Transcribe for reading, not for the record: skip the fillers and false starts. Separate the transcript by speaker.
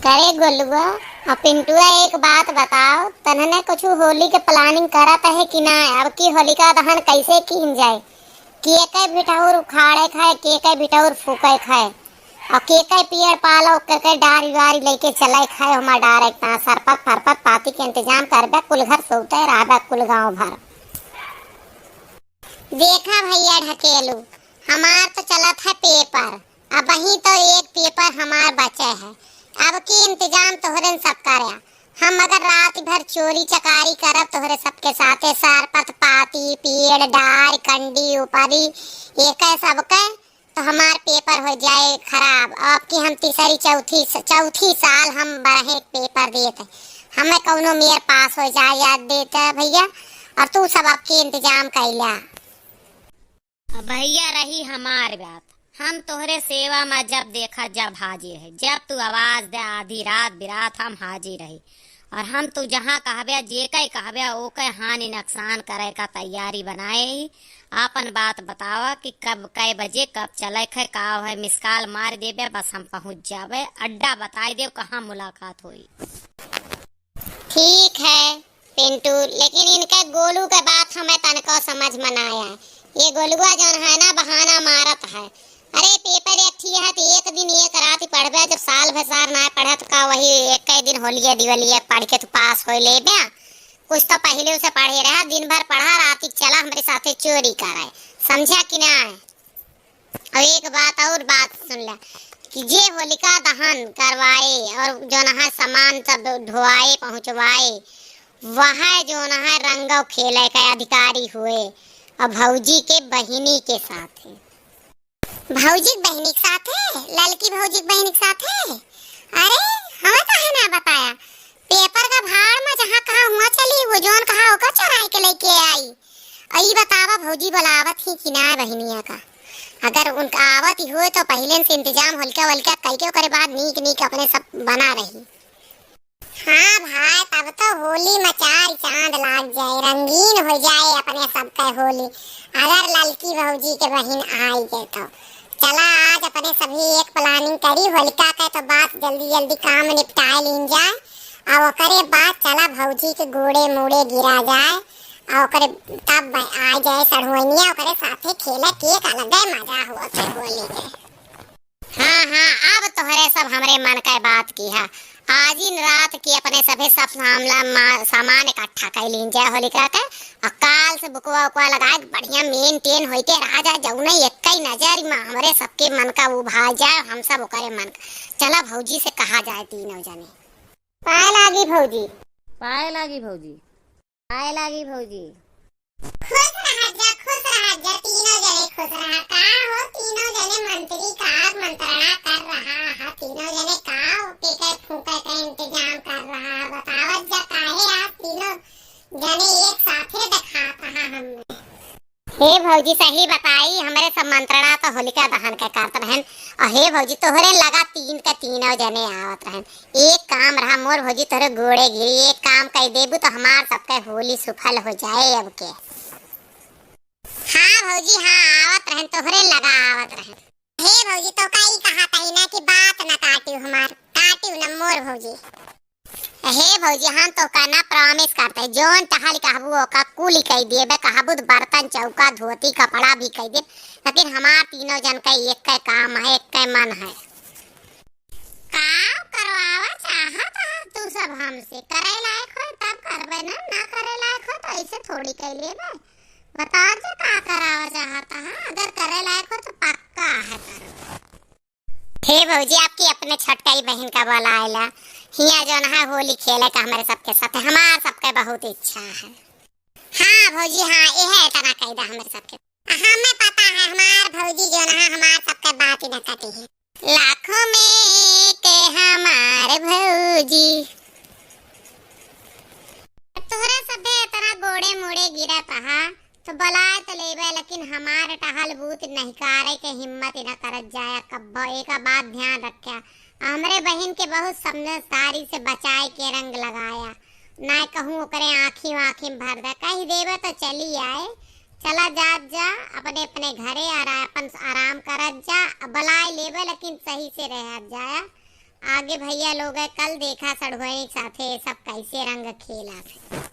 Speaker 1: करे गोलुआ और पिंटुआ, एक बात बताओ, तन्हने कुछ होली के प्लानिंग करत है कि ना? अब की होलिका दहन कैसे कीन जाए? के के बिटौर उखाड़े खाए, के के बिटौर फूके खाए, और के पेड़ पालो, के डारी वारी लेके चले खाए। हमार डायरेक्ट सरपत फरपत पाती के इंतजाम करबे, कुल घर सोते रहबे, कुल गांव भर। देखा भैया ढकेलू, हमार तो चलत है पेपर, अब वही तो एक पेपर हमार बचे है। अब की इंतजाम तोहरे सब करे। हम अगर रात भर चोरी चकारी करब तोहरे सबके साथे, सरपत पाती पेड़ डार कंडी ऊपरी एक सबके, तो हमार पेपर हो जाए खराब। अब की हम तीसरी चौथी साल हम बड़े पेपर देते, हमें कौनो मेयर पास हो जाए याद देते भैया। और तू सब आपकी इंतजाम कैला।
Speaker 2: भैया रही हमार बात, हम तोहरे सेवा में जब देखा जब हाजिर है, जब तू आवाज दे आधी रात बिरात हम हाजिर रही। और हम तू जहाँ कहबे जे कई कहबे ओके हानि नुकसान करे का तैयारी बनाए ही। आपन बात बतावा कि कब कै बजे कब चले खे का है, मिसकाल मार देबे बस हम पहुँच जावे, अड्डा बताई दे कहाँ मुलाकात हुई।
Speaker 1: ठीक है पिंटू, लेकिन इनके गोलू के बात हमें तनको समझ में ना आया। ये गोलुआ जौन है ना बहाना मारत है। अरे पेपर एक थी है तो एक दिन एक रात ही पढ़बे, जब साल भर ना पढ़त का वही एक दिन होलिये दिवाली पढ़ के तो पास हो ले बे। कुछ तो पहले उसे पढ़े रहा, दिन भर पढ़ा, रात चला हमारे साथे चोरी करे, समझा कि ना? और एक बात और बात सुन ले कि जे होलिका दहन करवाए और जो ना सामान सब ढोआए पहुँचवाए, वह जो ना रंगो खेले के अधिकारी हुए और भौजी के बहिनी के साथ है। भौजी बहनी के साथ है, लड़की भौजी बहनी के साथ है। अरे हमें कहे ना बताया, पेपर का भाड़ में जहाँ कहा हुआ चली, वो जोन कहा होकर चुराई के लेके आई। अई बतावा भौजी बुलावत ही कि ना बहनिया का? अगर उनका आवत ही हुए तो पहले से इंतजाम हल्का वल्का कई करे बाद नीक नीक अपने सब बना रही। हाँ भाई, तब तो होली में चार चांद लाग जाए, रंगीन हो जाए अपने सबका होली। अगर लड़की भौजी के बहन आई है तो चला आज अपने सभी एक प्लानिंग करी होलिका के, तो बात जल्दी जल्दी काम निपटाए लीन जाए। और ओकरे बाद चला भौजी के गोड़े मुड़े गिरा जाए और ओकरे तब आ जाए सड़हुनिया, ओकरे साथे खेले केक अलग मजा हुआ थे होली के। हाँ हाँ, अब तोहरे सब हमरे मन का बात की है। आज इन रात की अपने सभी सब सामान इकट्ठा कर लीन जाए होलिका के, और काल से बुकवा उकवा लगाए बढ़िया मेंटेन होके रहा जाए, जौने एक ही नजर में हमरे सबके मन का उभा जाए, हम सब ओकरे मन का। चला भौजी से कहा जाए तीनों जने। पाए लागी भौजी,
Speaker 2: पाए लागी भौजी, पाए लागी भौजी।
Speaker 1: खुश रह जा तीनों जने खुश रहा। का हो तीनों जने मंत्री का मंत्रणा कर रहा है, तीनों जने का के फूके का इंतजाम कर रहा है। बतावत जा काहे आप तीनों जने एक साथे दिखाता है हमने। हे भौजी सही बताई, हमारे सब मंत्रणा तो होलिका दहन के करत रहन। और हे भौजी तोहरे लगा तीन के तीनों जने आवत रहन। एक काम रहा मोर भौजी, तोहरे गोड़े गिरी, एक काम कह देबू तो हमार सबके होली सफल हो जाए अब के। हाँ भौजी हाँ, आवत रहन तोहरे लगा आवत रहन। हे भौजी तो कई कहा तई ना कि बात न काटियो, हमार काटियो न मोर भौजी। हे भौजी हम तो कहना प्रॉमिस करते, जोन टहल कहबू का कुल कह देबे, कहबू बर्तन चौका धोती कपड़ा भी कह दे, लेकिन हमार तीनों जन का एक का काम है, एक का मन है। काम करवावा चाहत है तू सब हमसे, करे लायक हो तब करबे ना, ना करे लायक हो तो ऐसे थोड़ी कह लेबे। बता जो का करावा चाहता है, अगर करे लायक हो तो पक्का है करो। हे भौजी आपकी अपने छटकाई बहन का बुलाएला हिया जो ना होली खेले का हमारे सबके साथ, हमार सबके बहुत इच्छा है। हाँ भौजी हाँ, यह इतना कह दा हमारे सबके। हमें पता है हमार भौजी जो ना हमार सबके बात ही न कटी है। लाखों में के हमार भौजी, तोहरा सबे इतना गोड़े मोड़े गिरा पहा तो बुलाए तो लेबे, लेकिन हमारे टहल बूत नहीं करे के हिम्मत न करत जाया। कब्बो एक बात ध्यान रखा, हमरे बहन के बहुत समझदारी से बचाए के रंग लगाया, ना कहूँ ओकरे आँखी वाँखी भर दे, कही देवे तो चली आए। चला जात जा अपने अपने घरे और अपन आराम करत जा, बुलाए लेबे लेकिन सही से रह जाया। आगे भैया लोग है कल देखा सड़ुआई साथे सब कैसे रंग खेला थे।